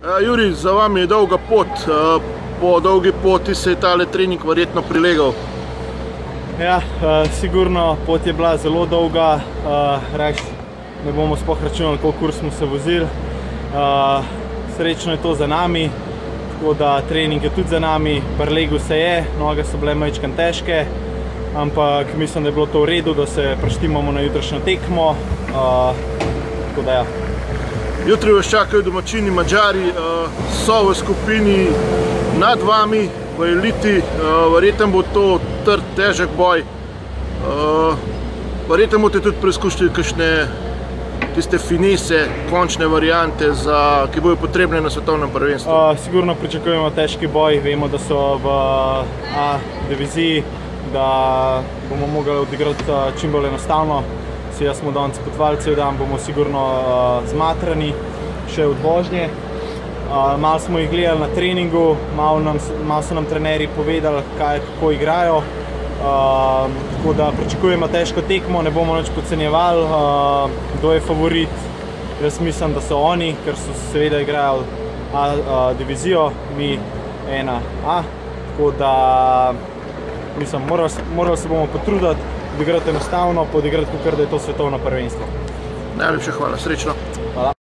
Jurij, za vami je dolga pot. Po dolgi poti se je tale trening verjetno prilegal. Ja, sigurno pot je bila zelo dolga. Ne bomo sploh računali, koliko ur smo se vozili. Srečno je to za nami, tako da trening je tudi za nami. Prilegel se je, noge so bile majčkeno težke, ampak mislim, da je bilo to v redu, da se preštimamo na jutrišnjo tekmo. Tako da ja. Jutri vas čakajo domačini Madžari, so v skupini nad vami, v eliti. Verjetno bo to trd, težek boj. Verjetno boste tudi preizkušali kakšne tiste finese, končne variante, ki bojo potrebne na svetovnem prvenstvu. Sigurno pričakujemo težki boj. Vemo, da so v A diviziji, da bomo mogli odigrati čim bolj enostavno. Jaz smo danes potovali cel dan, bomo sigurno zmatrani še od vožnje. Malo smo jih gledali na treningu, malo so nam trenerji povedali, kako igrajo. Tako da pričakujemo težko tekmo, ne bomo nič podcenjevali. Kdo je favorit? Jaz mislim, da so oni, ker so seveda igrali A divizijo, mi ena A. Tako da mislim, morali se bomo potruditi, odigrati enostavno, odigrati, kakor da je to svetovno prvenstvo. Najlepša hvala, srečno. Hvala.